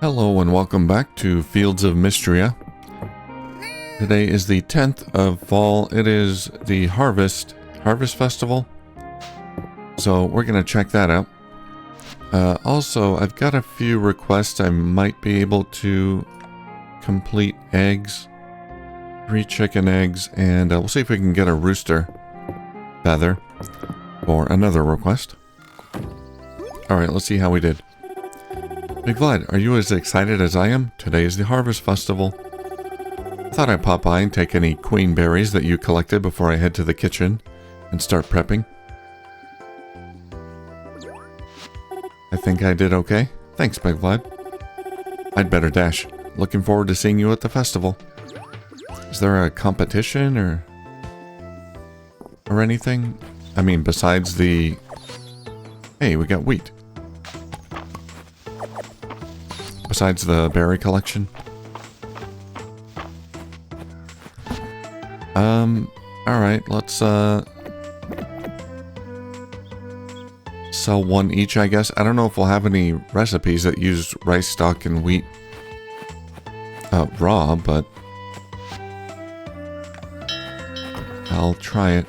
Hello and welcome back to Fields of Mistria. Today is the 10th of fall. It is the Harvest Festival. So we're going to check that out. Also, I've got a few requests. I might be able to complete eggs. 3 chicken eggs, and we'll see if we can get a rooster feather for another request. Alright, let's see how we did. Big Vlad, are you as excited as I am? Today is the Harvest Festival. Thought I'd pop by and take any queen berries that you collected before I head to the kitchen and start prepping. I think I did okay. Thanks, Big Vlad. I'd better dash. Looking forward to seeing you at the festival. Is there a competition or anything? I mean, besides the... Hey, we got wheat. Besides the berry collection. Alright, let's sell one each, I guess. I don't know if we'll have any recipes that use rice stock and wheat raw, but I'll try it.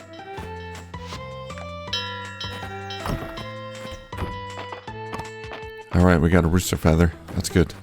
Alright, we got a rooster feather. That's good.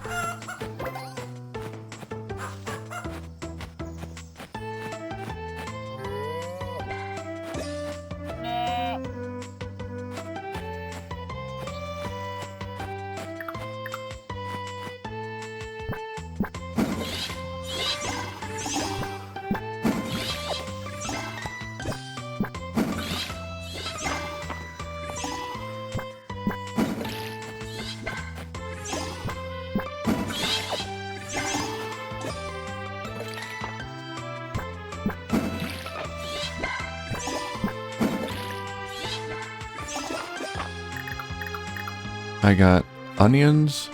I got onions,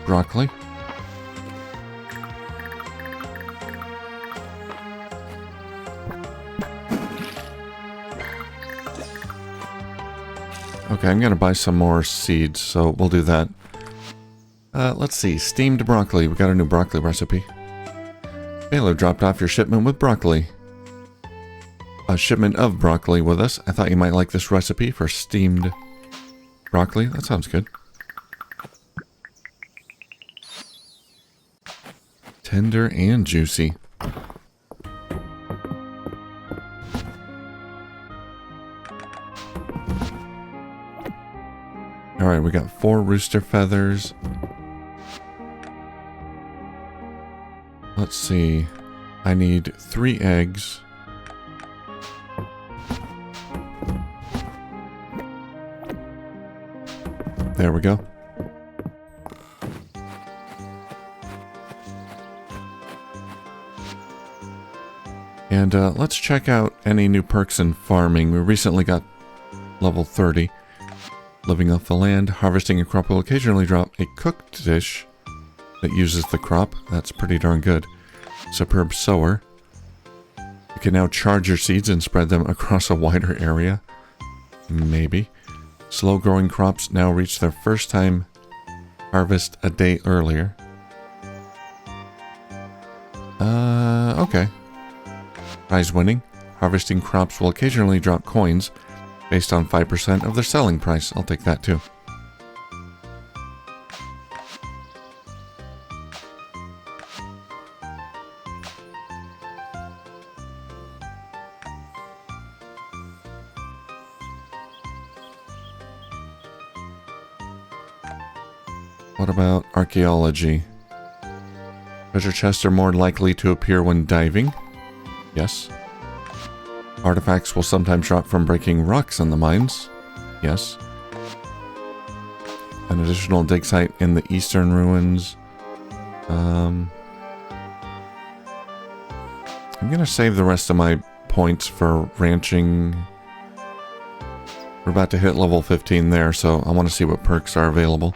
broccoli, okay, I'm gonna buy some more seeds, so we'll do that. Let's see, steamed broccoli. We got a new broccoli recipe. Baylor dropped off your shipment with broccoli. A shipment of broccoli with us. I thought you might like this recipe for steamed broccoli. That sounds good. Tender and juicy. Alright, we got 4 rooster feathers. Let's see. I need 3 eggs. There we go. And let's check out any new perks in farming. We recently got level 30. Living off the land, harvesting a crop will occasionally drop a cooked dish that uses the crop. That's pretty darn good. Superb sower. You can now charge your seeds and spread them across a wider area. Maybe. Slow-growing crops now reach their first time harvest a day earlier. Okay. Prize winning. Harvesting crops will occasionally drop coins based on 5% of their selling price. I'll take that too. What about archaeology? Treasure chests are more likely to appear when diving. Yes. Artifacts will sometimes drop from breaking rocks in the mines. Yes. An additional dig site in the eastern ruins. I'm gonna save the rest of my points for ranching. We're about to hit level 15 there, so I want to see what perks are available.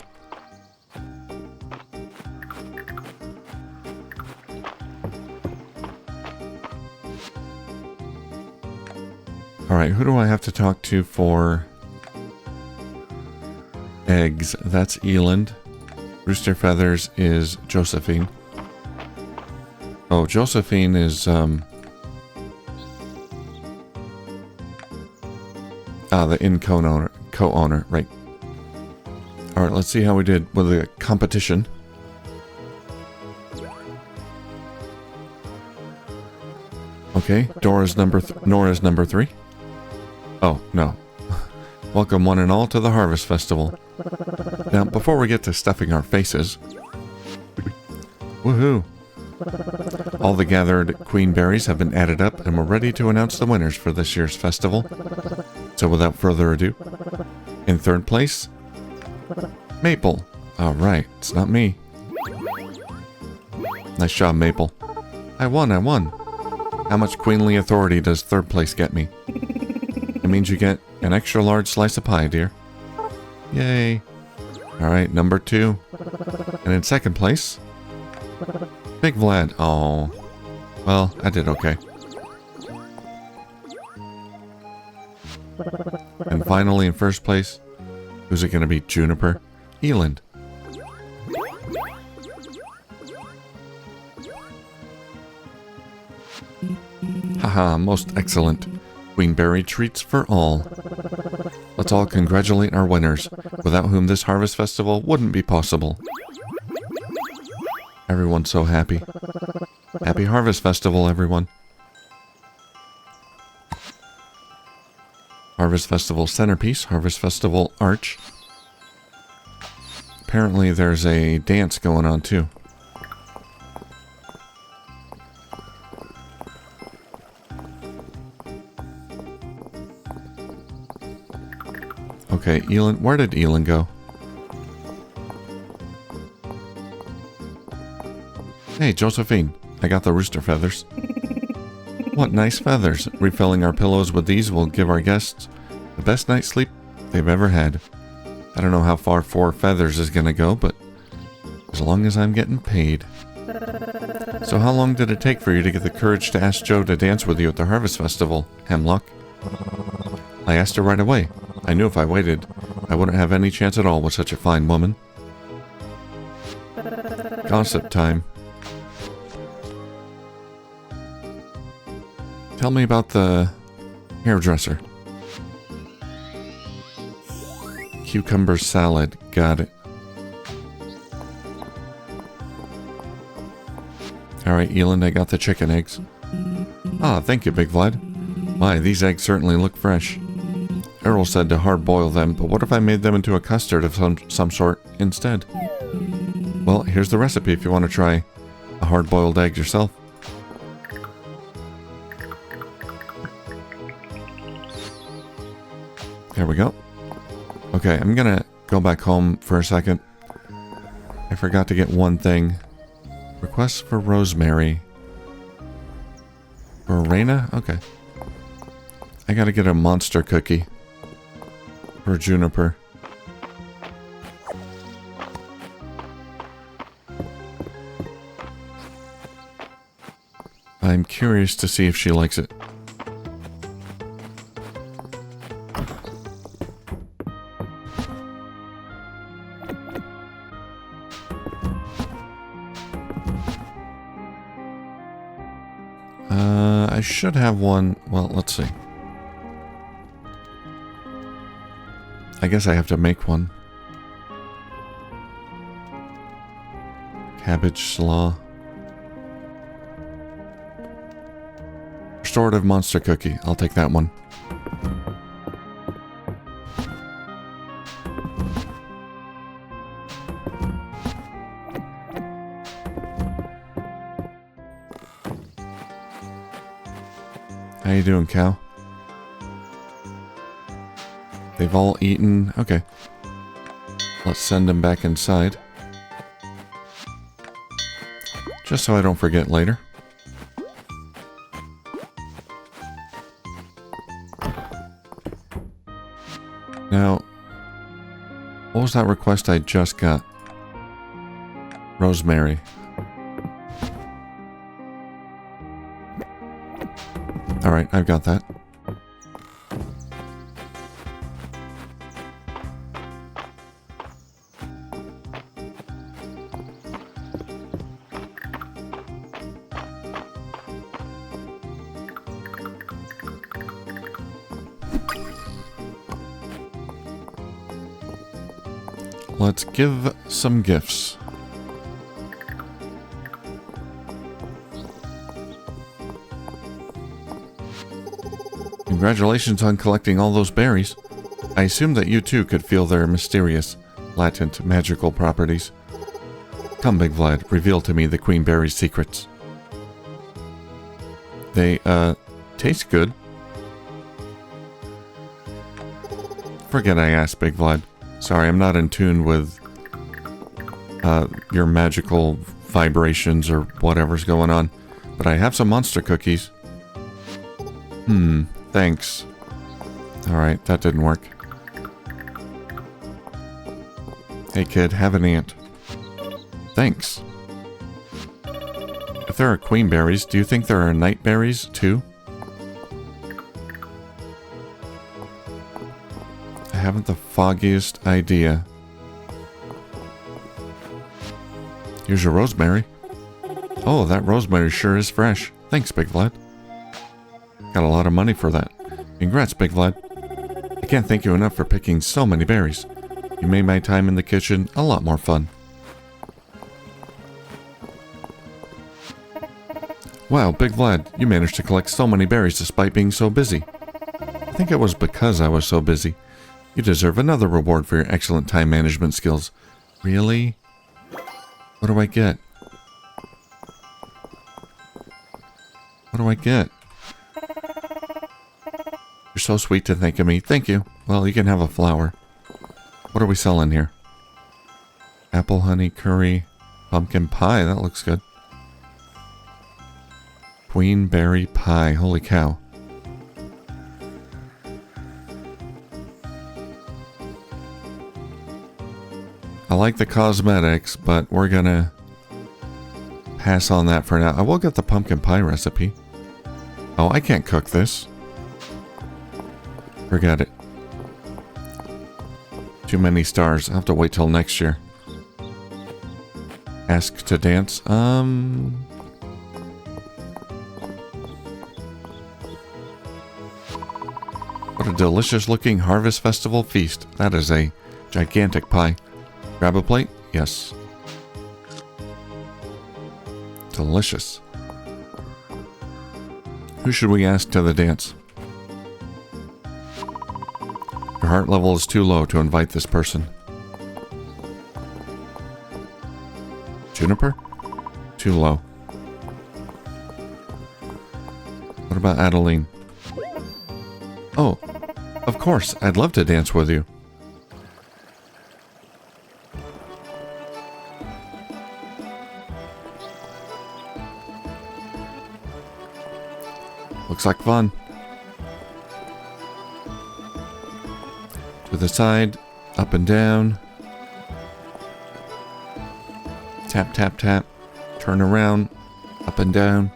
Alright, who do I have to talk to for eggs, that's Eland. Rooster feathers is Josephine. Oh, Josephine is, the inn co-owner, right. Alright, let's see how we did with the competition. Okay, Nora's number 3. Oh, no. Welcome one and all to the Harvest Festival. Now, before we get to stuffing our faces... Woohoo! All the gathered queen berries have been added up and we're ready to announce the winners for this year's festival. So without further ado, in third place, Maple. Alright, it's not me. Nice job, Maple. I won. How much queenly authority does third place get me? It means you get an extra large slice of pie, dear. Yay. Alright, number 2. And in second place, Big Vlad. Oh. Well, I did okay. And finally, in first place, who's it going to be? Juniper? Eland. Haha, most excellent. Queenberry treats for all. Let's all congratulate our winners, without whom this Harvest Festival wouldn't be possible. Everyone's so happy. Happy Harvest Festival, everyone. Harvest Festival centerpiece, Harvest Festival arch. Apparently there's a dance going on too. Okay, Eland, where did Eland go? Hey, Josephine, I got the rooster feathers. What nice feathers. Refilling our pillows with these will give our guests the best night's sleep they've ever had. I don't know how far 4 feathers is gonna go, but as long as I'm getting paid. So how long did it take for you to get the courage to ask Joe to dance with you at the Harvest Festival, Hemlock? I asked her right away. I knew if I waited, I wouldn't have any chance at all with such a fine woman. Gossip time. Tell me about the hairdresser. Cucumber salad. Got it. Alright, Eland, I got the chicken eggs. Ah, thank you, Big Vlad. My, these eggs certainly look fresh. Errol said to hard-boil them, but what if I made them into a custard of some sort instead? Well, here's the recipe if you want to try a hard-boiled egg yourself. There we go. Okay, I'm gonna go back home for a second. I forgot to get one thing. Request for Rosemary. For Raina? Okay. I gotta get a monster cookie. For Juniper. I'm curious to see if she likes it. I should have one. Well, let's see. I guess I have to make one. Cabbage slaw. Restorative monster cookie. I'll take that one. How you doing, cow? They've all eaten. Okay. Let's send them back inside. Just so I don't forget later. Now, what was that request I just got? Rosemary. Alright, I've got that. Let's give some gifts. Congratulations on collecting all those berries. I assume that you too could feel their mysterious, latent, magical properties. Come, Big Vlad, reveal to me the Queen Berry's secrets. They, taste good. Forget I asked, Big Vlad. Sorry, I'm not in tune with, your magical vibrations or whatever's going on. But I have some monster cookies. Thanks. Alright, that didn't work. Hey kid, have an ant. Thanks. If there are queen berries, do you think there are night berries too? I haven't the foggiest idea. Here's your rosemary. Oh, that rosemary sure is fresh. Thanks, Big Vlad. Got a lot of money for that. Congrats, Big Vlad. I can't thank you enough for picking so many berries. You made my time in the kitchen a lot more fun. Wow, Big Vlad, you managed to collect so many berries despite being so busy. I think it was because I was so busy. You deserve another reward for your excellent time management skills. Really? What do I get? What do I get? You're so sweet to think of me. Thank you. Well, you can have a flower. What are we selling here? Apple honey curry, pumpkin pie. That looks good. Queen berry pie. Holy cow. I like the cosmetics, but we're gonna pass on that for now. I will get the pumpkin pie recipe. Oh, I can't cook this. Forget it. Too many stars. I'll have to wait till next year. Ask to dance. What a delicious looking Harvest Festival feast. That is a gigantic pie. Grab a plate? Yes. Delicious. Who should we ask to the dance? Your heart level is too low to invite this person. Juniper? Too low. What about Adeline? Oh, of course, I'd love to dance with you. Looks like fun. To the side, up and down. Tap, tap, tap. Turn around, up and down.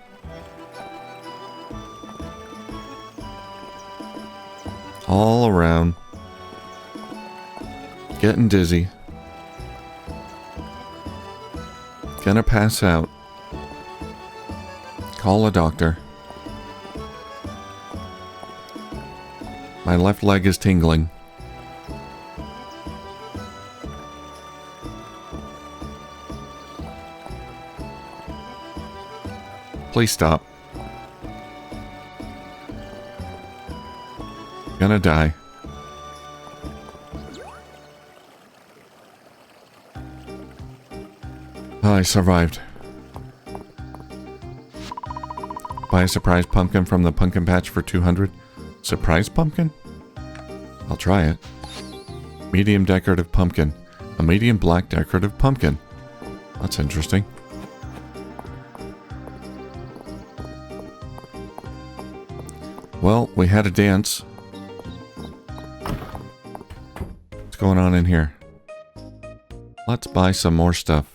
All around. Getting dizzy. Gonna pass out. Call a doctor. My left leg is tingling. Please stop. Gonna die. Oh, I survived. Buy a surprise pumpkin from the pumpkin patch for 200. Surprise pumpkin? I'll try it. Medium decorative pumpkin. A medium black decorative pumpkin. That's interesting. Well, we had a dance. What's going on in here? Let's buy some more stuff.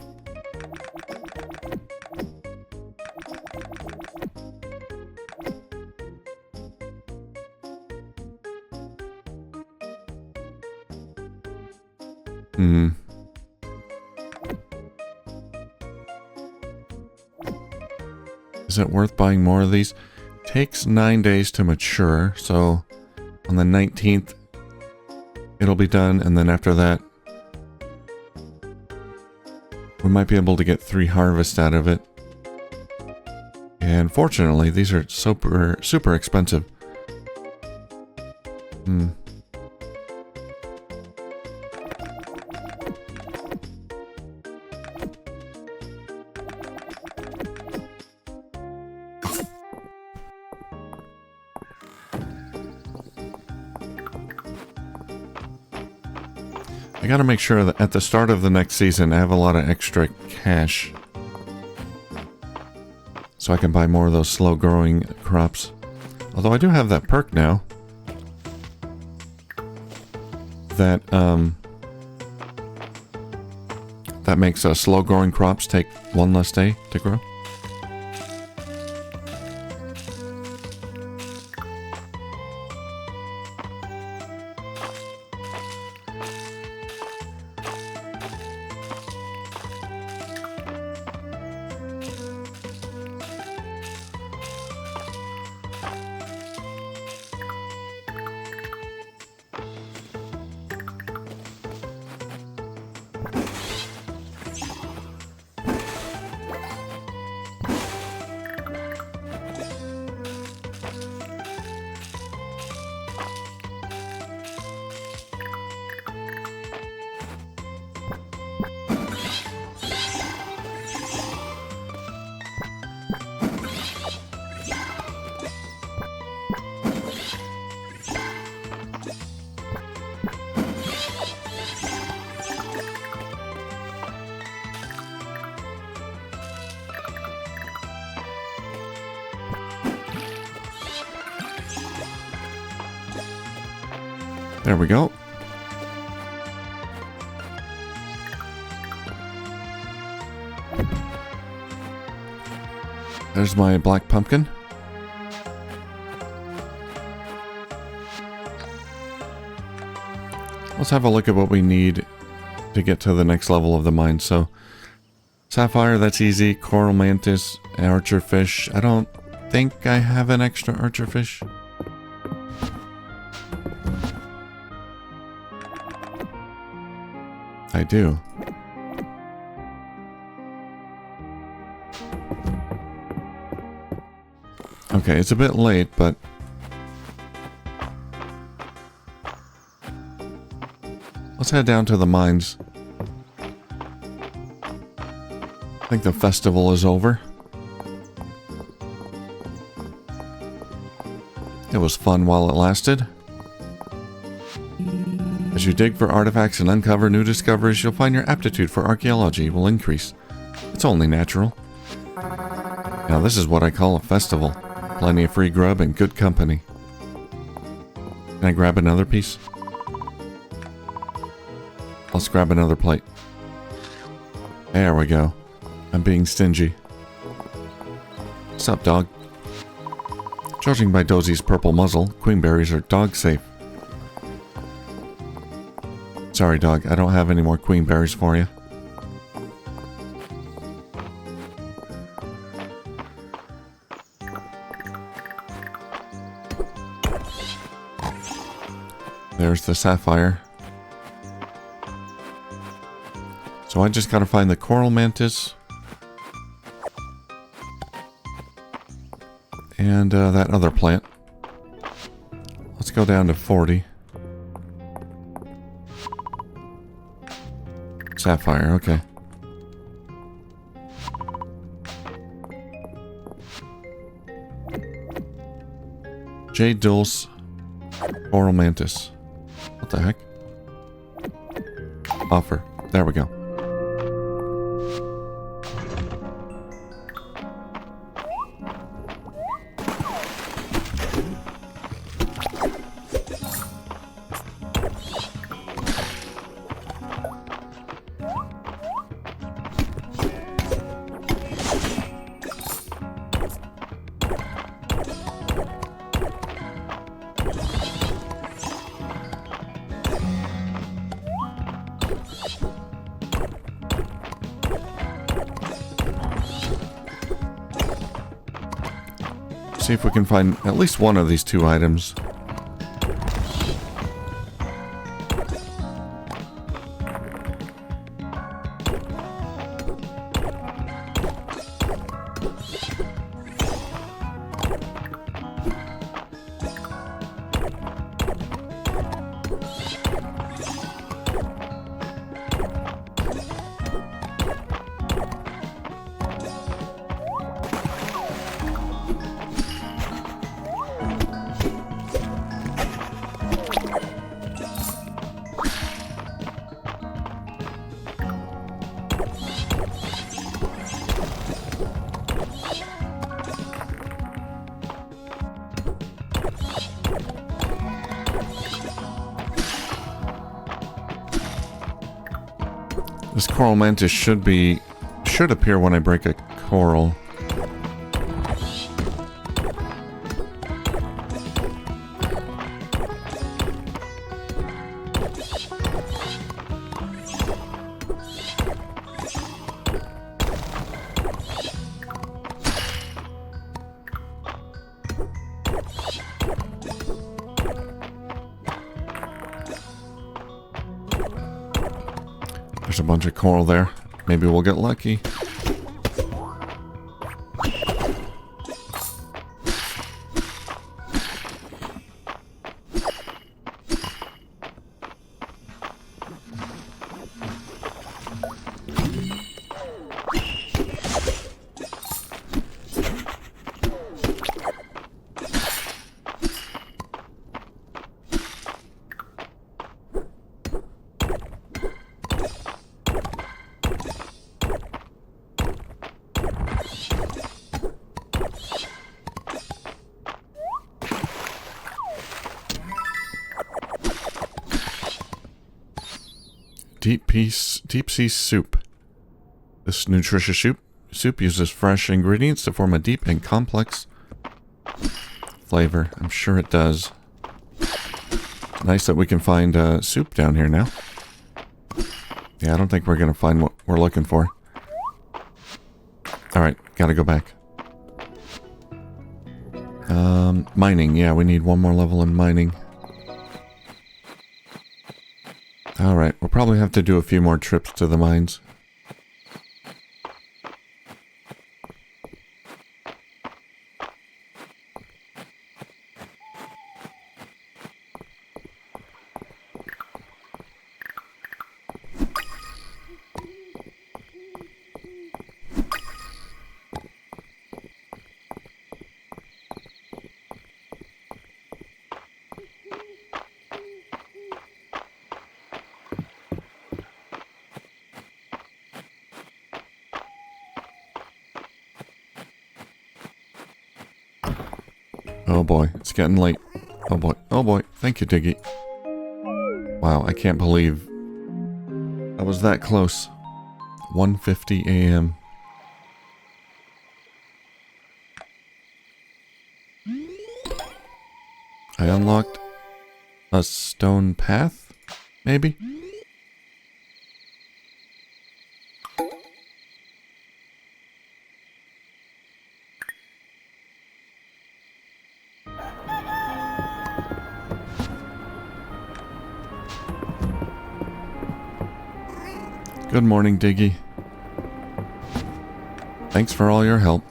Is it worth buying more of these? Takes 9 days to mature, so on the 19th it'll be done, and then after that We might be able to get 3 harvests out of it. And fortunately, these are super expensive. I gotta make sure that at the start of the next season I have a lot of extra cash, so I can buy more of those slow growing crops. Although I do have that perk now that that makes slow growing crops take 1 less day to grow. There we go. There's my black pumpkin. Let's have a look at what we need to get to the next level of the mine. So, sapphire, that's easy. Coral mantis, archer fish. I don't think I have an extra archer fish. I do. Okay, it's a bit late, but let's head down to the mines. I think the festival is over. It was fun while it lasted. As you dig for artifacts and uncover new discoveries, you'll find your aptitude for archaeology will increase. It's only natural. Now this is what I call a festival. Plenty of free grub and good company. Can I grab another piece? Let's grab another plate. There we go. I'm being stingy. What's up, dog? Judging by Dozie's purple muzzle, queenberries are dog safe. Sorry, dog, I don't have any more queenberries for you. There's the sapphire. So I just gotta find the coral mantis. And that other plant. Let's go down to 40. Sapphire, okay. Jade dulce, coral mantis. What the heck? Offer. There we go. See if we can find at least one of these 2 items. This coral mantis should appear when I break a coral. There's a bunch of coral there. Maybe we'll get lucky. Deep sea soup. This nutritious soup uses fresh ingredients to form a deep and complex flavor. I'm sure it does. Nice that we can find soup down here now. Yeah, I don't think we're gonna find what we're looking for. Alright, gotta go back. Mining. Yeah, we need one more level in mining. Alright, we'll probably have to do a few more trips to the mines. Oh boy, it's getting late. Oh boy, oh boy. Thank you, Diggy. Wow, I can't believe I was that close. 1:50 a.m. I unlocked a stone path, maybe? Good morning, Diggy. Thanks for all your help.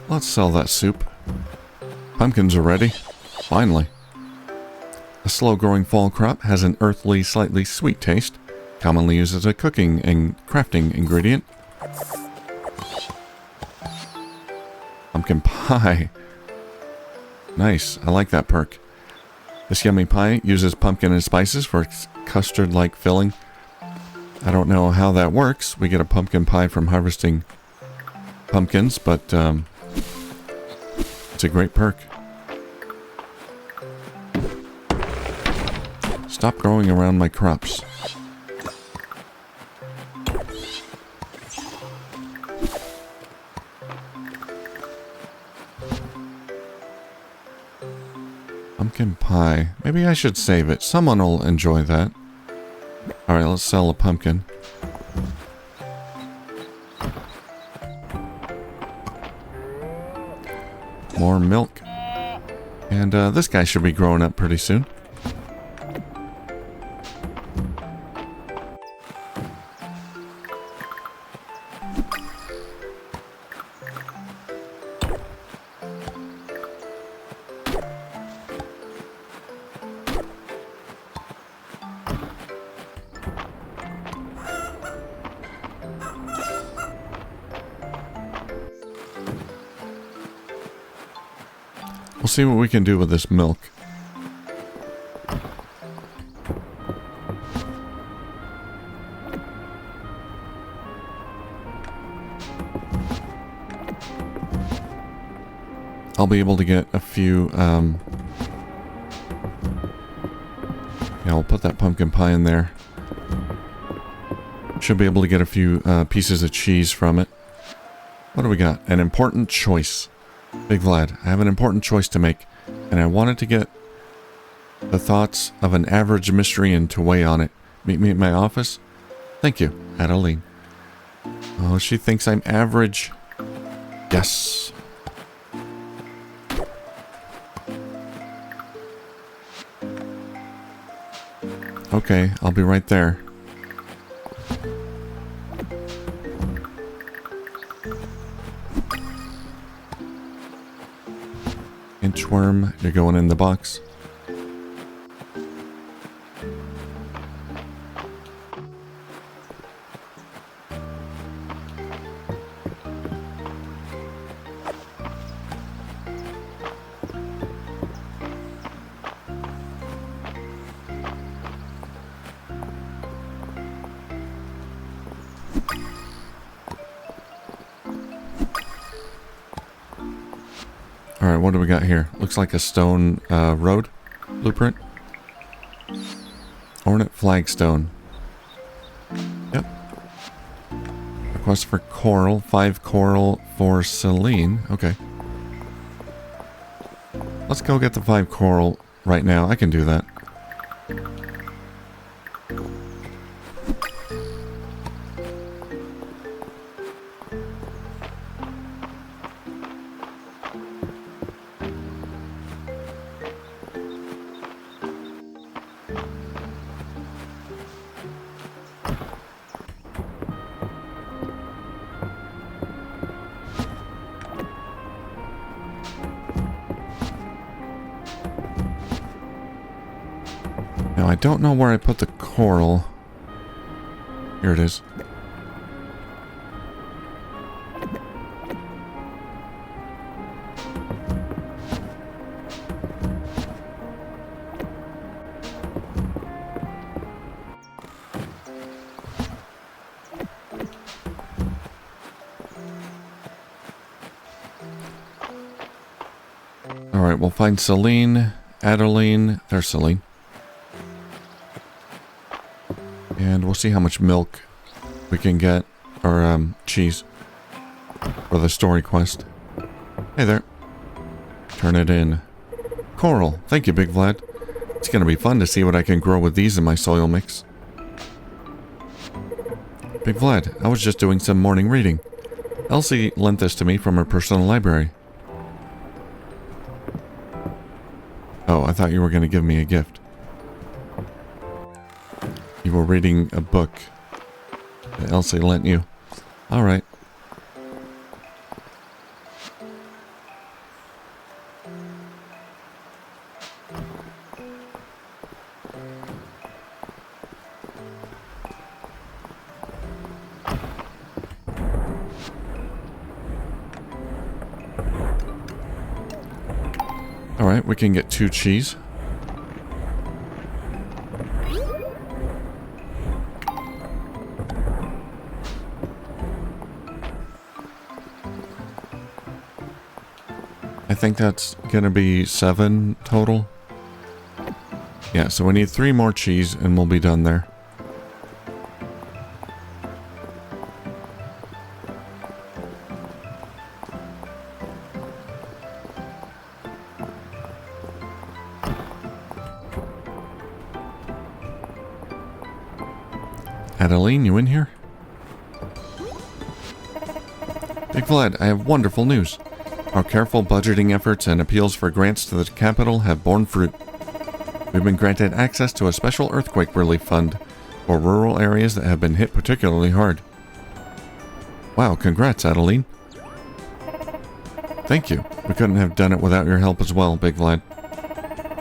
Let's sell that soup. Pumpkins are ready. Finally. A slow-growing fall crop has an earthly, slightly sweet taste, commonly used as a cooking and crafting ingredient. Pumpkin pie. Nice, I like that perk. This yummy pie uses pumpkin and spices for its custard-like filling. I don't know how that works. We get a pumpkin pie from harvesting pumpkins, but it's a great perk. Stop growing around my crops. Pumpkin pie. Maybe I should save it. Someone will enjoy that. Alright, let's sell a pumpkin. More milk. And this guy should be growing up pretty soon. We'll see what we can do with this milk. I'll be able to get a few, yeah, we'll put that pumpkin pie in there. Should be able to get a few pieces of cheese from it. What do we got? An important choice. Big Vlad, I have an important choice to make, and I wanted to get the thoughts of an average Mistrian to weigh on it. Meet me at my office? Thank you, Adeline. Oh, she thinks I'm average. Yes. Okay, I'll be right there. Inchworm, you're going in the box. Alright, what do we got here? Looks like a stone road blueprint. Ornate flagstone. Yep. Request for coral. 5 coral for Celine. Okay. Let's go get the 5 coral right now. I can do that. Now, I don't know where I put the coral. Here it is. Alright, we'll find Celine, Adeline. There's Celine. And we'll see how much milk we can get, or cheese, for the story quest. Hey there. Turn it in. Coral. Thank you, Big Vlad. It's going to be fun to see what I can grow with these in my soil mix. Big Vlad, I was just doing some morning reading. Elsie lent this to me from her personal library. Oh, I thought you were going to give me a gift. You were reading a book that Elsie lent you. Alright. Alright, we can get 2 cheese. I think that's gonna be 7 total. Yeah, so we need 3 more cheese and we'll be done there. Adeline, you in here? Big Vlad, I have wonderful news. Our careful budgeting efforts and appeals for grants to the capital have borne fruit. We've been granted access to a special earthquake relief fund for rural areas that have been hit particularly hard. Wow, congrats, Adeline. Thank you. We couldn't have done it without your help as well, Big Vlad.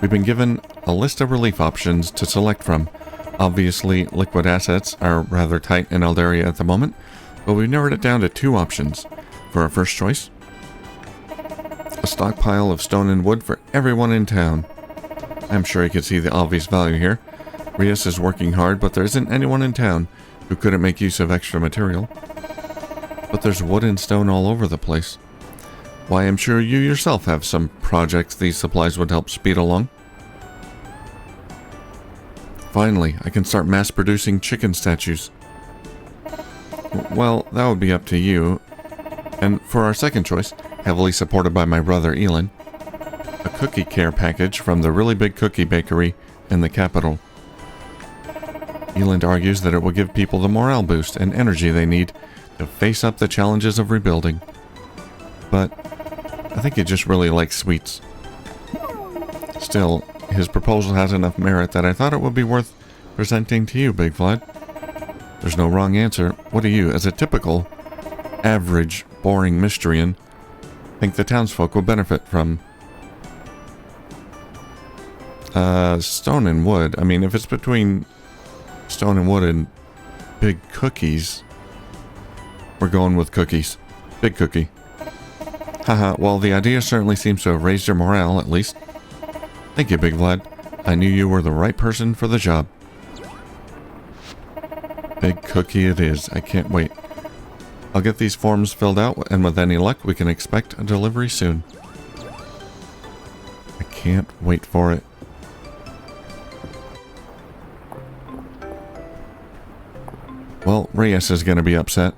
We've been given a list of relief options to select from. Obviously, liquid assets are rather tight in Eldaria at the moment, but we've narrowed it down to 2 options. For our first choice, a stockpile of stone and wood for everyone in town. I'm sure you can see the obvious value here. Rias is working hard, but there isn't anyone in town who couldn't make use of extra material. But there's wood and stone all over the place. Why, I'm sure you yourself have some projects these supplies would help speed along. Finally, I can start mass-producing chicken statues. Well, that would be up to you. And for our second choice, heavily supported by my brother Elin, a cookie care package from the Really Big Cookie Bakery in the capital. Elin argues that it will give people the morale boost and energy they need to face up the challenges of rebuilding. But I think he just really likes sweets. Still, his proposal has enough merit that I thought it would be worth presenting to you, Big Vlad. There's no wrong answer. What do you, as a typical, average, boring Mistrian, think the townsfolk will benefit from? Stone and wood. I mean, if it's between stone and wood and big cookies, we're going with cookies. Big cookie. Haha, well, the idea certainly seems to have raised your morale, at least. Thank you, Big Vlad. I knew you were the right person for the job. Big cookie it is. I can't wait. I'll get these forms filled out, and with any luck, we can expect a delivery soon. I can't wait for it. Well, Reyes is going to be upset.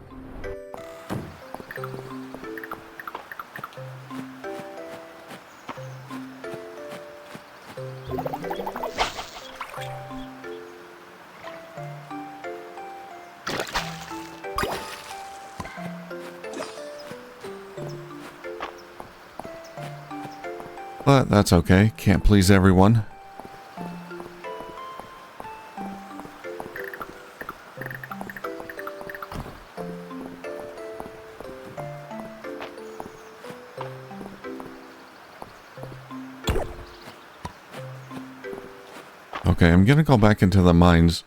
But that's okay. Can't please everyone. Okay, I'm gonna go back into the mines.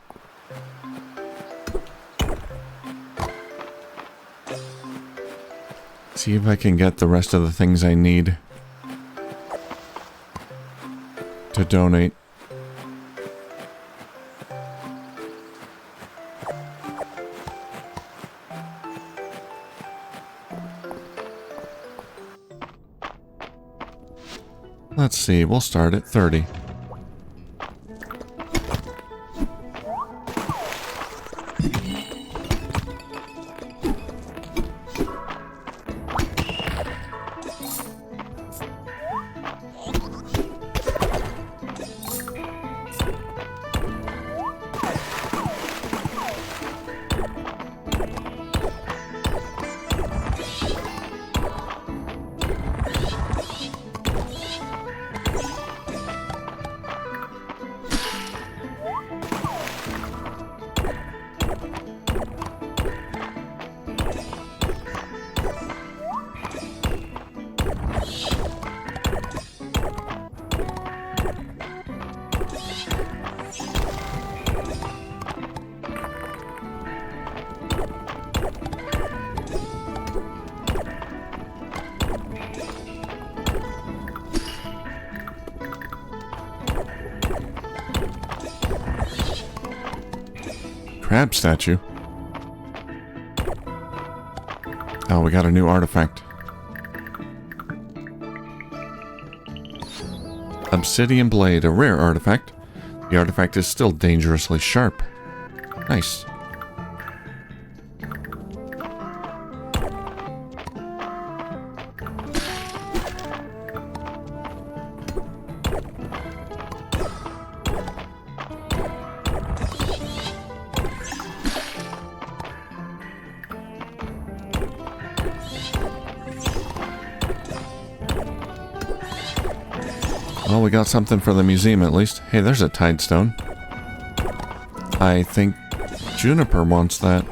See if I can get the rest of the things I need to donate. Let's see, we'll start at 30. Crab statue. Oh, we got a new artifact. Obsidian blade, a rare artifact. The artifact is still dangerously sharp. Nice. Well, we got something for the museum at least. Hey, there's a tide stone. I think Juniper wants that.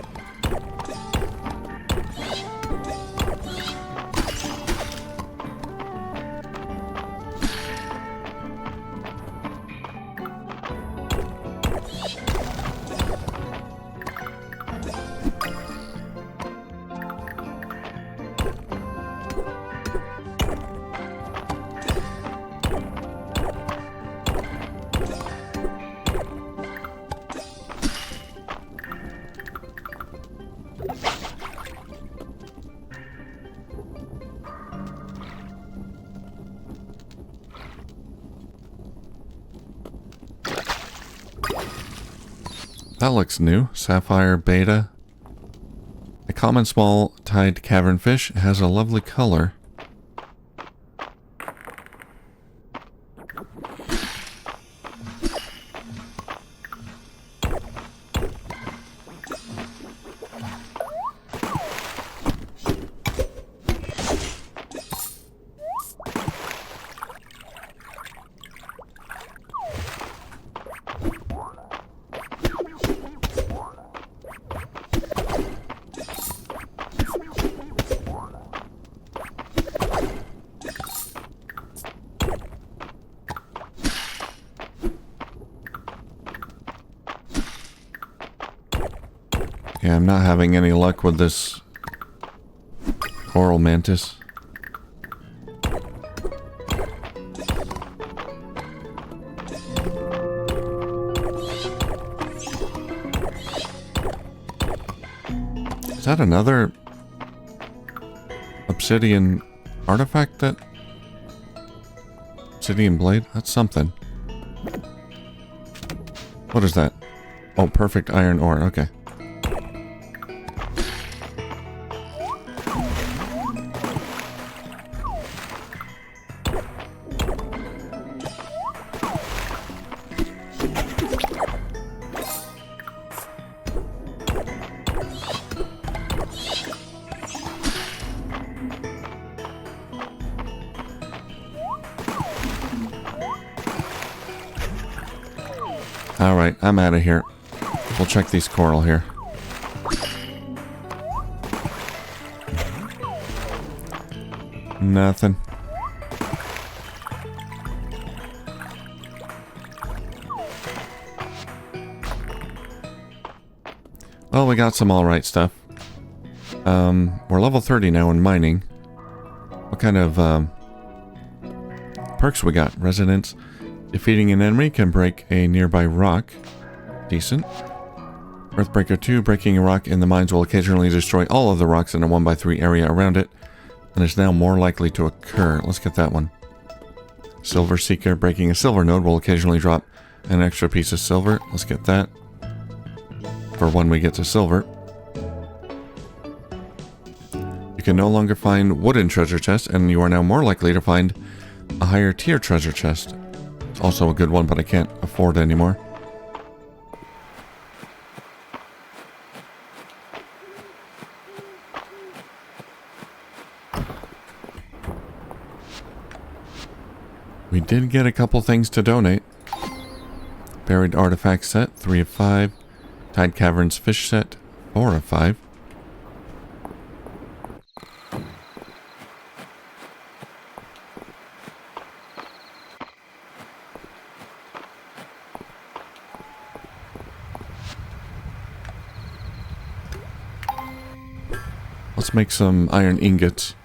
That looks new. Sapphire beta. A common small tide cavern fish. It has a lovely color. Yeah, I'm not having any luck with this coral mantis. Is that another obsidian artifact that... Obsidian blade? That's something. What is that? Oh, perfect iron ore. Okay. Alright, I'm out of here. We'll check these coral here. Nothing. Well, we got some alright stuff. We're level 30 now in mining. What kind of perks we got? Resonance. Defeating an enemy can break a nearby rock. Decent. Earthbreaker 2. Breaking a rock in the mines will occasionally destroy all of the rocks in a 1x3 area around it, and is now more likely to occur. Let's get that one. Silver Seeker. Breaking a silver node will occasionally drop an extra piece of silver. Let's get that. For when we get to silver. You can no longer find wooden treasure chests, and you are now more likely to find a higher tier treasure chest. It's also a good one, but I can't afford it anymore. We did get a couple things to donate. Buried artifact set, 3 of 5. Tide Caverns fish set, 4 of 5. Let's make some iron ingots.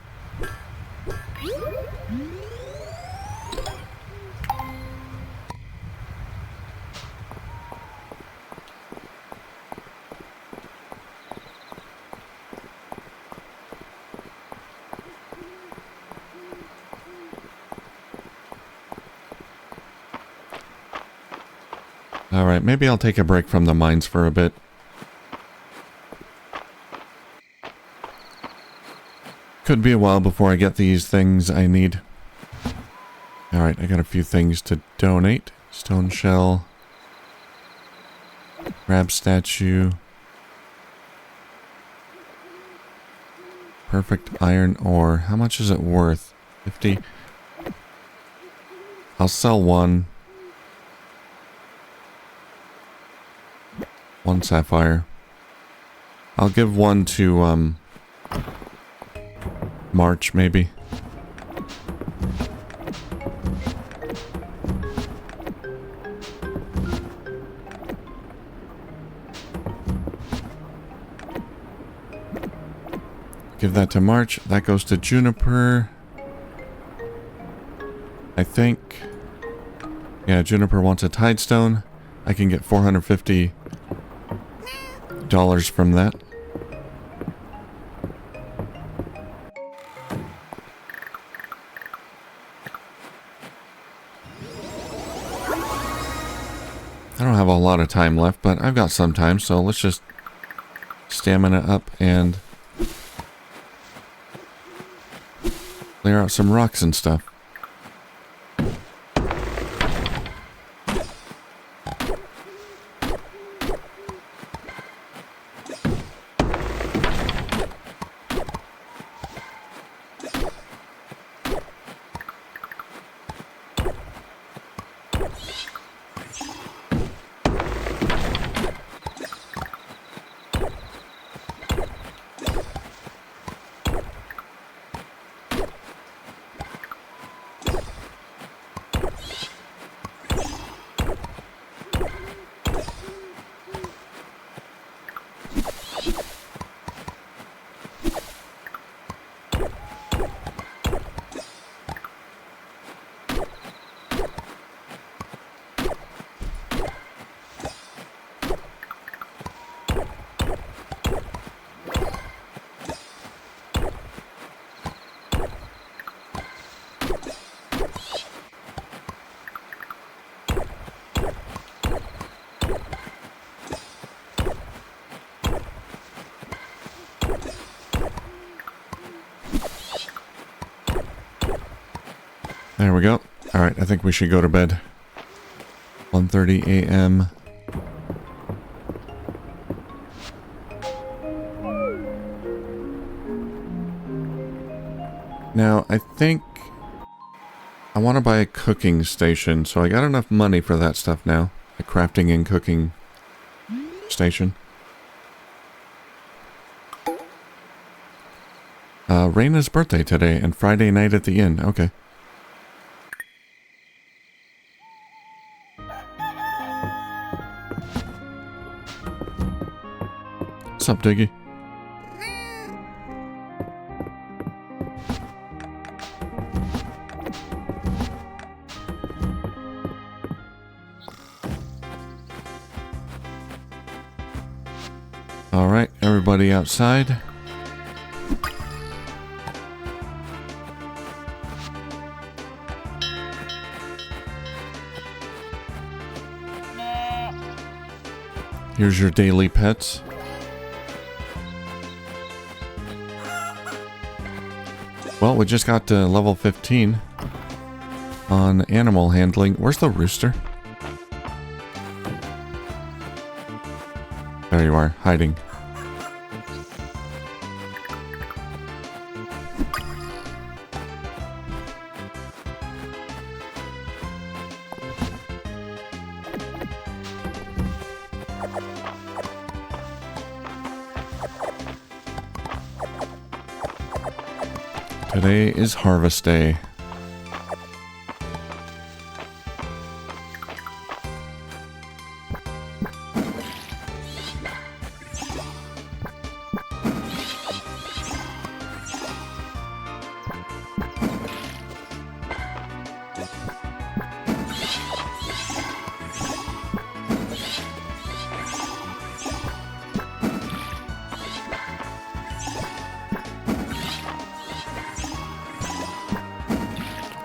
Alright, maybe I'll take a break from the mines for a bit. Could be a while before I get these things I need. Alright, I got a few things to donate. Stone shell. Crab statue. Perfect iron ore. How much is it worth? 50. I'll sell one. One sapphire. I'll give one to, March, maybe. Give that to March. That goes to Juniper. I think. Yeah, Juniper wants a Tidestone. I can get $450 from that. I don't have a lot of time left, but I've got some time, so let's just stamina up and clear out some rocks and stuff. There we go. Alright, I think we should go to bed. 1:30 a.m. Now, I think I want to buy a cooking station, so I got enough money for that stuff now. A crafting and cooking station. Raina's birthday today and Friday night at the inn. Okay. What's up, Diggy? All right, everybody outside. Here's your daily pets. Well, we just got to level 15 on animal handling. Where's the rooster? There you are, hiding. Today is harvest day.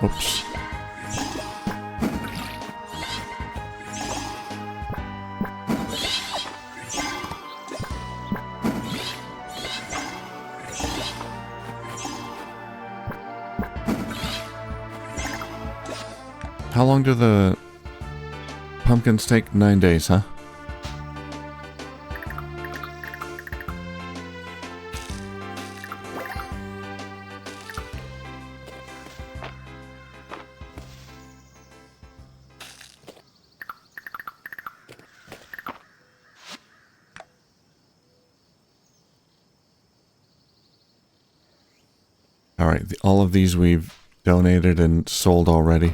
Oops. How long do the pumpkins take? 9 days, huh? Alright, all of these we've donated and sold already.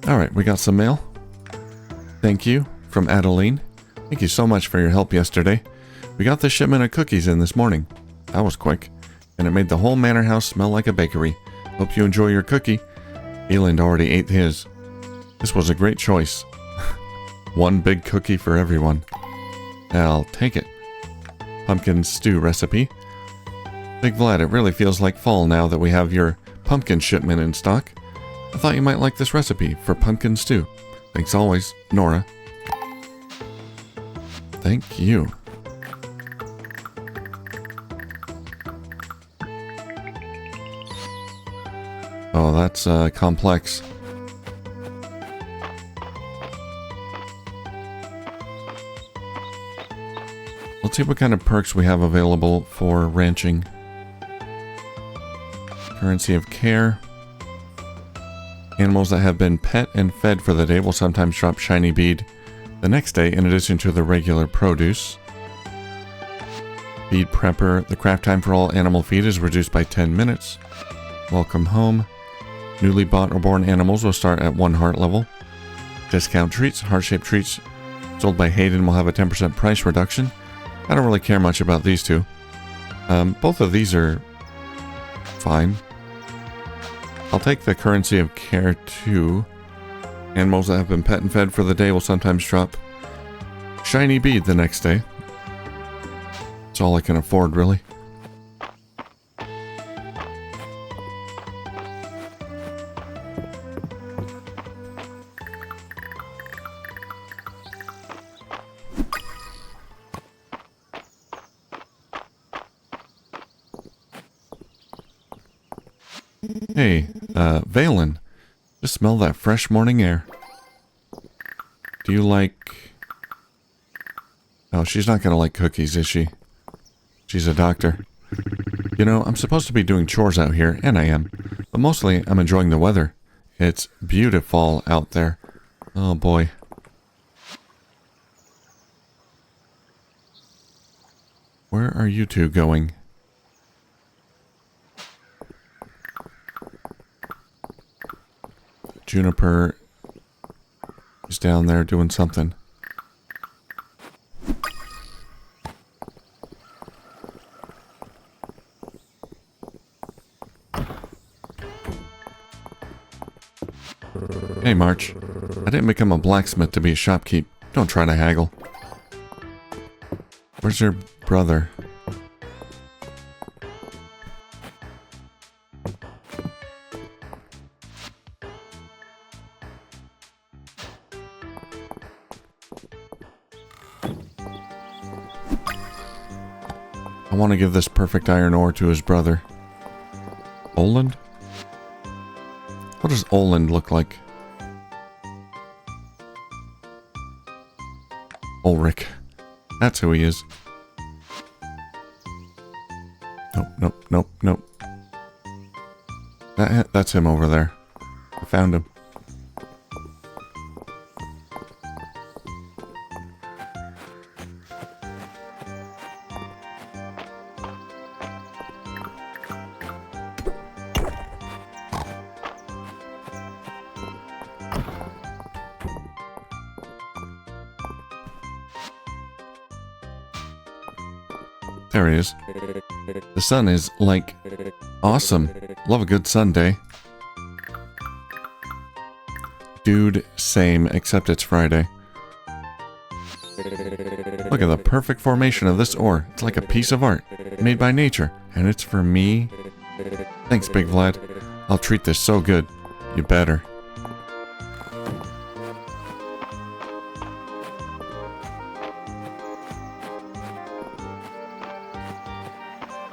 Alright, we got some mail. Thank you, from Adeline. Thank you so much for your help yesterday. We got the shipment of cookies in this morning. That was quick. And it made the whole manor house smell like a bakery. Hope you enjoy your cookie. Eland already ate his. This was a great choice. One big cookie for everyone. I'll take it. Pumpkin stew recipe. Big Vlad, it really feels like fall now that we have your pumpkin shipment in stock. I thought you might like this recipe for pumpkin stew. Thanks always, Nora. Thank you. Oh, that's complex. Let's see what kind of perks we have available for ranching. Currency of care. Animals that have been pet and fed for the day will sometimes drop shiny bead the next day in addition to the regular produce. Bead prepper. The craft time for all animal feed is reduced by 10 minutes. Welcome home. Newly bought or born animals will start at 1 heart level. Discount treats. Heart-shaped treats sold by Hayden will have a 10% price reduction. I don't really care much about these two. Both of these are fine. I'll take the currency of care too. Animals that have been pet and fed for the day will sometimes drop shiny bead the next day. That's all I can afford, really. Hey, Valen, just smell that fresh morning air. Do you like... Oh, she's not gonna like cookies, is she? She's a doctor. You know, I'm supposed to be doing chores out here, and I am. But mostly, I'm enjoying the weather. It's beautiful out there. Oh boy. Where are you two going? Juniper is down there doing something. Hey, March. I didn't become a blacksmith to be a shopkeep. Don't try to haggle. Where's your brother? I want to give this perfect iron ore to his brother. Oland? What does Oland look like? Ulrich. That's who he is. Nope, nope, nope, nope. That's him over there. I found him. There he is. The sun is, like, awesome. Love a good sun day. Dude, same, except it's Friday. Look at the perfect formation of this ore. It's like a piece of art, made by nature, and it's for me. Thanks, Big Vlad. I'll treat this so good. You better.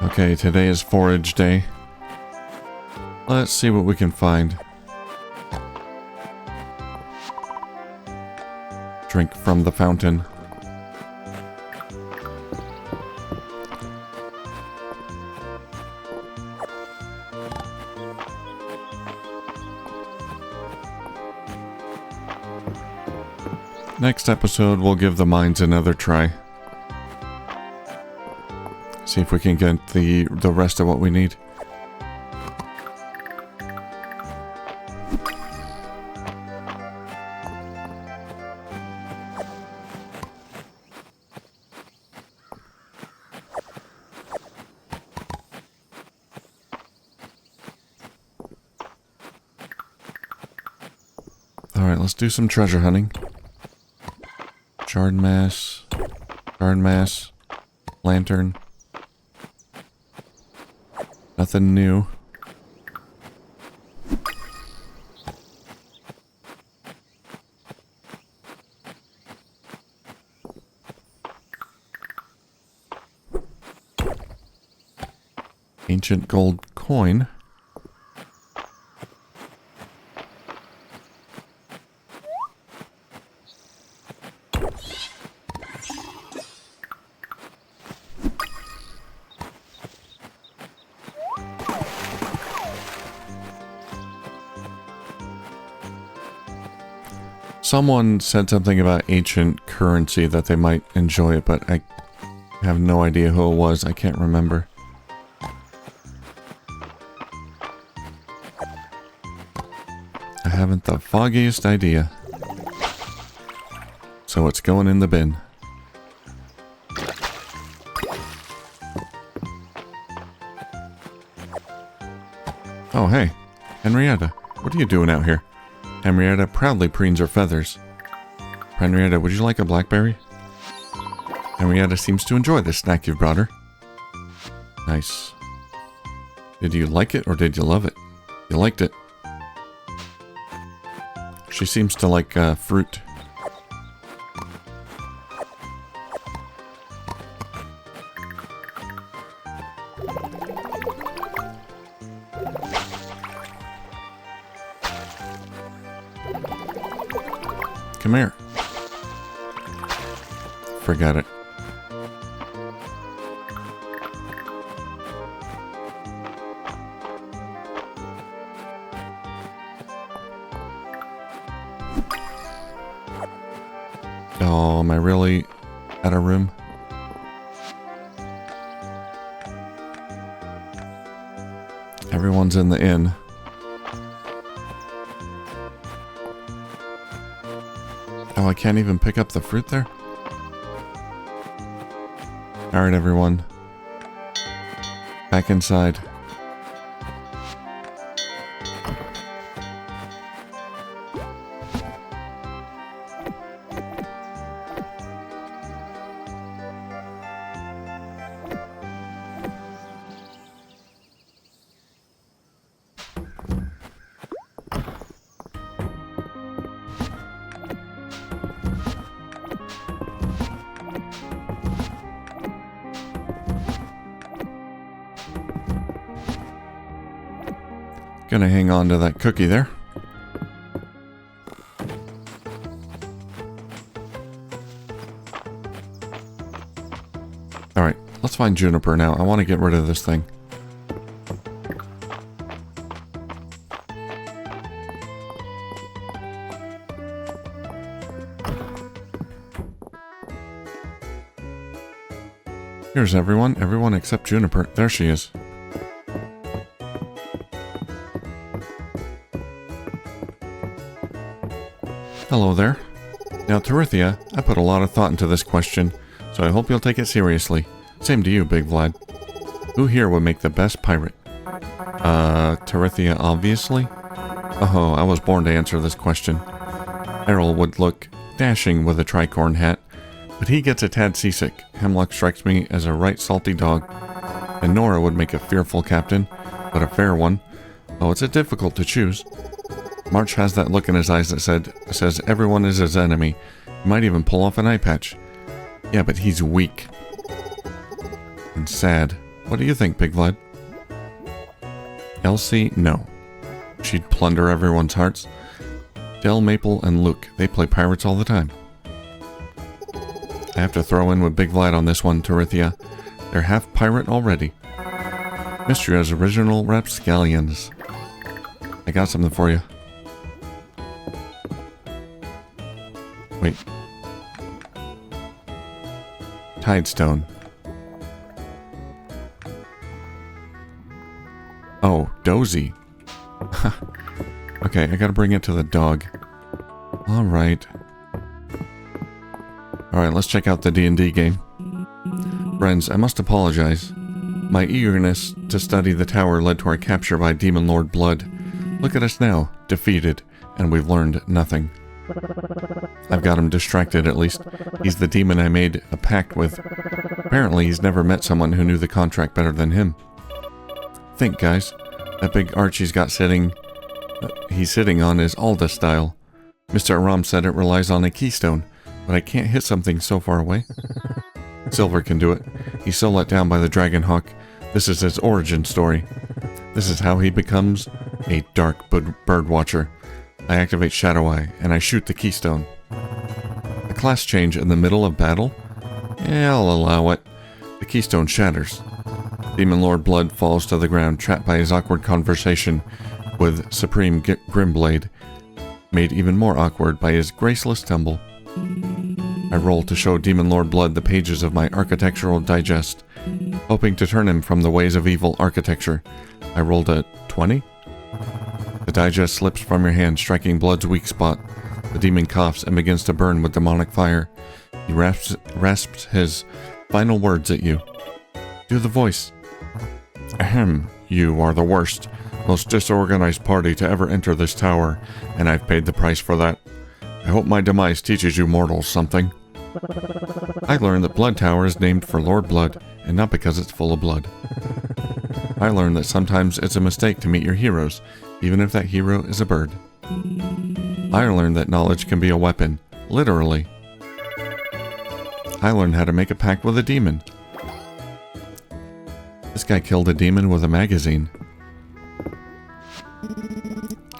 Okay, today is forage day. Let's see what we can find. Drink from the fountain. Next episode, we'll give the mines another try. See if we can get the rest of what we need. Alright, let's do some treasure hunting. Jarred mass. Garden mass. Lantern. Nothing new. Ancient gold coin. Someone said something about ancient currency that they might enjoy it, but I have no idea who it was. I can't remember. I haven't the foggiest idea. So it's going in the bin. Oh, hey. Henrietta, what are you doing out here? Henrietta proudly preens her feathers. Henrietta, would you like a blackberry? Henrietta seems to enjoy this snack you've brought her. Nice. Did you like it or did you love it? You liked it. She seems to like fruit. Come here. Forget it. Oh, am I really out of room? Everyone's in the inn. Oh, I can't even pick up the fruit there? Alright, everyone. Back inside. Gonna hang on to that cookie there. Alright, let's find Juniper now. I want to get rid of this thing. Here's everyone. Everyone except Juniper. There she is. Hello there. Now, Terithia, I put a lot of thought into this question, so I hope you'll take it seriously. Same to you, Big Vlad. Who here would make the best pirate? Terithia, obviously? Oh, I was born to answer this question. Errol would look dashing with a tricorn hat, but he gets a tad seasick. Hemlock strikes me as a right salty dog. And Nora would make a fearful captain, but a fair one. Oh, it's difficult to choose. March has that look in his eyes that says everyone is his enemy. He might even pull off an eye patch. Yeah, but he's weak. And sad. What do you think, Big Vlad? Elsie, no. She'd plunder everyone's hearts. Del, Maple, and Luke, they play pirates all the time. I have to throw in with Big Vlad on this one, Terithia. They're half pirate already. Mistria's original rapscallions. I got something for you. Wait. Tidestone. Oh, Dozy. Okay, I gotta bring it to the dog. Alright. Alright, let's check out the D&D game. Friends, I must apologize. My eagerness to study the tower led to our capture by Demon Lord Blood. Look at us now, defeated, and we've learned nothing. I've got him distracted at least. He's the demon I made a pact with. Apparently he's never met someone who knew the contract better than him. Think, guys. That big arch he's sitting on is Alda style. Mr. Aram said it relies on a keystone, but I can't hit something so far away. Silver can do it. He's so let down by the Dragon Hawk. This is his origin story. This is how he becomes a dark bird watcher. I activate Shadow Eye, and I shoot the keystone. A class change in the middle of battle? Yeah, I'll allow it. The keystone shatters. Demon Lord Blood falls to the ground, trapped by his awkward conversation with Supreme Grimblade, made even more awkward by his graceless tumble. I roll to show Demon Lord Blood the pages of my architectural digest, hoping to turn him from the ways of evil architecture. I rolled a 20? The digest slips from your hand, striking Blood's weak spot. The demon coughs and begins to burn with demonic fire. He rasps his final words at you. Do the voice. Ahem, you are the worst, most disorganized party to ever enter this tower, and I've paid the price for that. I hope my demise teaches you mortals something. I learned that Blood Tower is named for Lord Blood, and not because it's full of blood. I learned that sometimes it's a mistake to meet your heroes, even if that hero is a bird. I learned that knowledge can be a weapon, literally. I learned how to make a pact with a demon. This guy killed a demon with a magazine.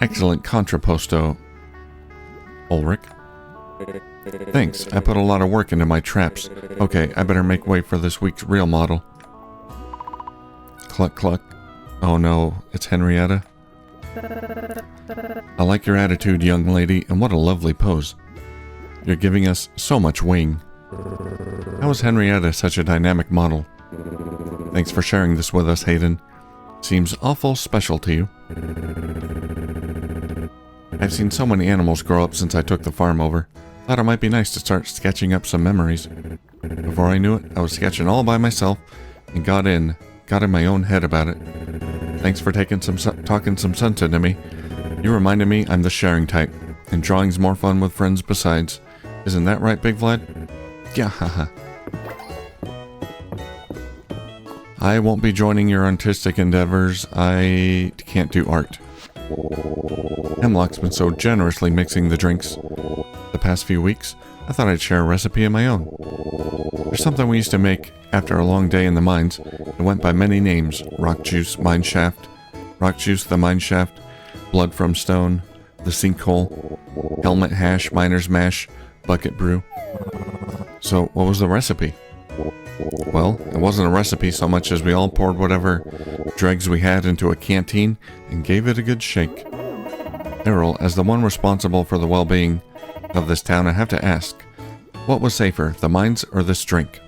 Excellent contrapposto, Ulrich. Thanks, I put a lot of work into my traps. Okay, I better make way for this week's real model. Cluck cluck. Oh no, it's Henrietta. I like your attitude, young lady, and what a lovely pose. You're giving us so much wing. How is Henrietta such a dynamic model? Thanks for sharing this with us, Hayden. Seems awful special to you. I've seen so many animals grow up since I took the farm over. Thought it might be nice to start sketching up some memories. Before I knew it, I was sketching all by myself and got in my own head about it. Thanks for talking some sense into me. You reminded me I'm the sharing type, and drawing's more fun with friends besides. Isn't that right, Big Vlad? Yeah, haha. I won't be joining your artistic endeavors. I can't do art. Hemlock's been so generously mixing the drinks the past few weeks, I thought I'd share a recipe of my own. There's something we used to make after a long day in the mines. It went by many names: rock juice, mine shaft, rock juice, the mine shaft, blood from stone, the sinkhole, helmet hash, miner's mash, bucket brew. So what was the recipe? Well, it wasn't a recipe so much as we all poured whatever dregs we had into a canteen and gave it a good shake. Errol, as the one responsible for the well-being of this town, I have to ask, what was safer, the mines or this drink?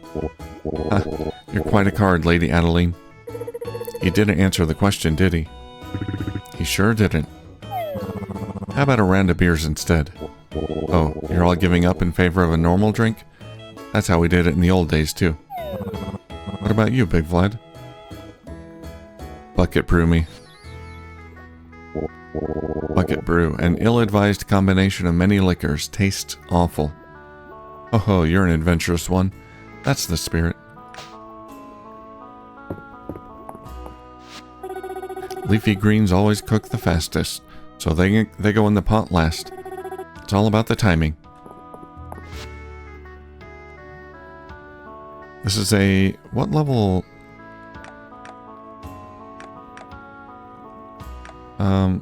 You're quite a card, Lady Adeline. He didn't answer the question, did he? He sure didn't. How about a round of beers instead? Oh, you're all giving up in favor of a normal drink? That's how we did it in the old days, too. What about you, Big Vlad? Bucket brew me. Bucket brew, an ill-advised combination of many liquors, tastes awful. Oh, you're an adventurous one. That's the spirit. Leafy greens always cook the fastest, so they go in the pot last. It's all about the timing. This is a... what level...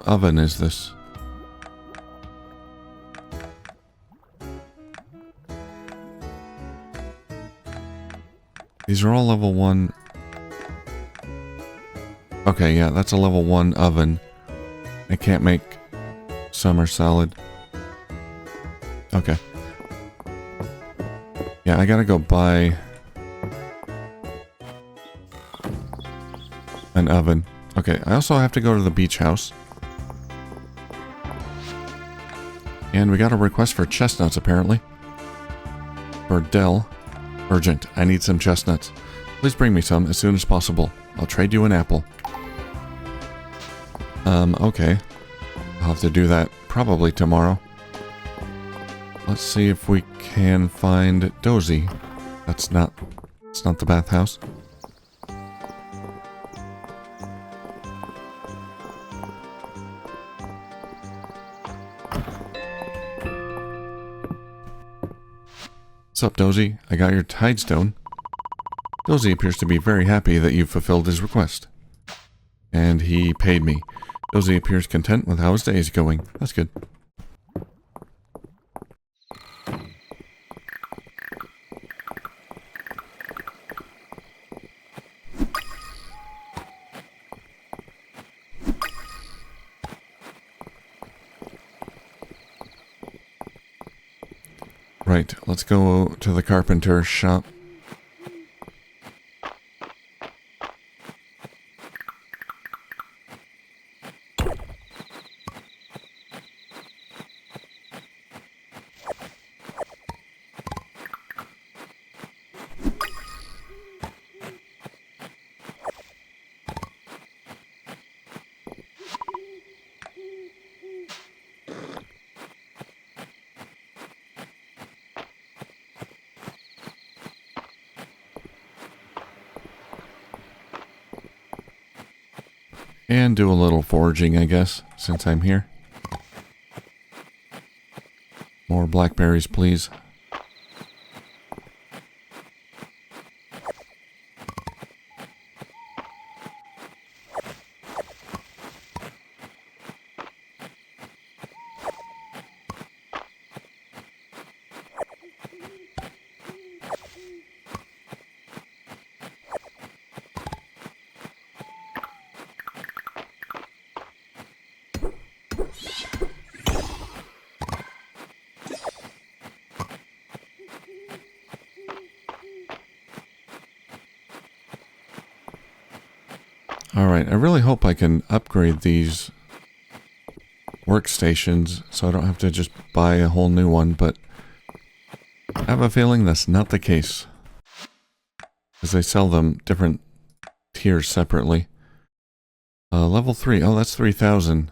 oven is this? These are all level 1. Okay, yeah, that's a level 1 oven. I can't make summer salad. Okay. Yeah, I gotta go buy an oven. Okay, I also have to go to the beach house. And we got a request for chestnuts, apparently. For Dell. Urgent, I need some chestnuts. Please bring me some as soon as possible. I'll trade you an apple. Okay. I'll have to do that probably tomorrow. Let's see if we can find Dozy. It's not the bathhouse. What's up, Dozy? I got your tidestone. Dozy appears to be very happy that you've fulfilled his request. And he paid me. Dozy appears content with how his day is going. That's good. Right, let's go to the carpenter's shop. And do a little foraging, I guess, since I'm here. More blackberries, please. Alright, I really hope I can upgrade these workstations so I don't have to just buy a whole new one, but I have a feeling that's not the case. Because they sell them different tiers separately. Level 3. Oh, that's 3,000.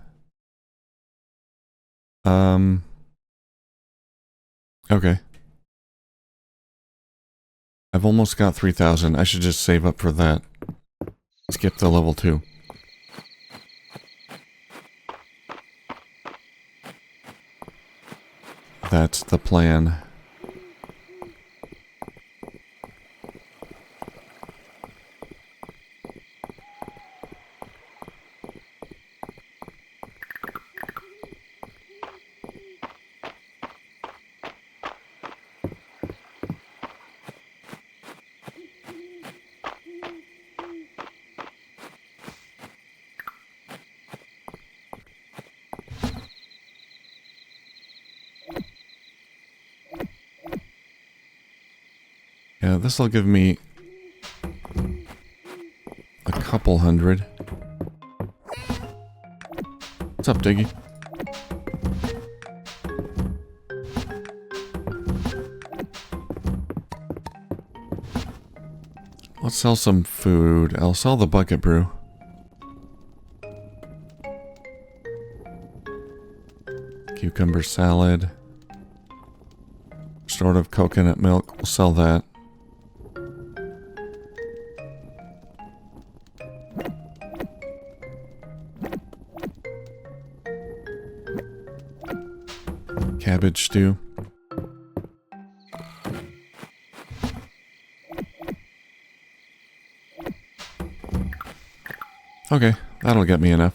Okay. I've almost got 3,000. I should just save up for that. Skip to level 2. That's the plan. Yeah, this will give me a couple hundred. What's up, Diggy? Let's sell some food. I'll sell the bucket brew. Cucumber salad. Restorative coconut milk. We'll sell that. Cabbage stew. Okay, that'll get me enough.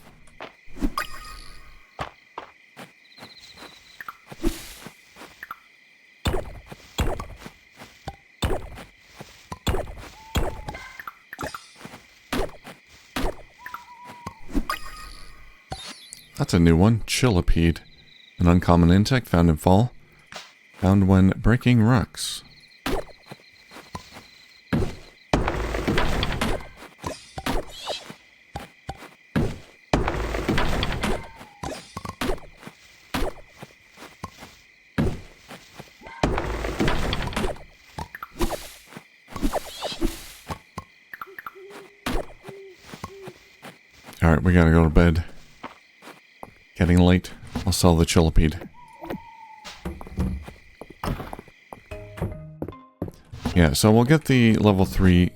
That's a new one. Chillipede. An uncommon insect found in fall. Found when breaking rocks. Alright, we gotta go to bed. Getting late. I'll sell the chillipede. Yeah, so we'll get the level 3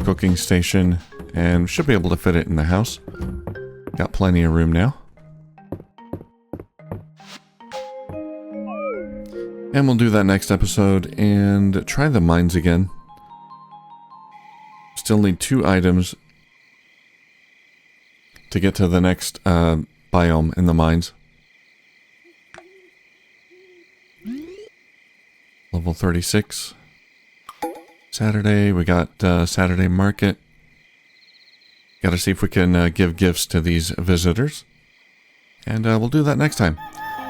cooking station and should be able to fit it in the house. Got plenty of room now. And we'll do that next episode and try the mines again. Still need 2 items to get to the next biome in the mines. Level 36. Saturday, we got Saturday market. Gotta see if we can give gifts to these visitors. And we'll do that next time.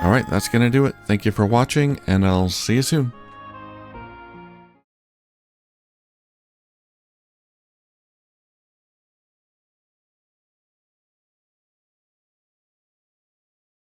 Alright, that's gonna do it. Thank you for watching, and I'll see you soon.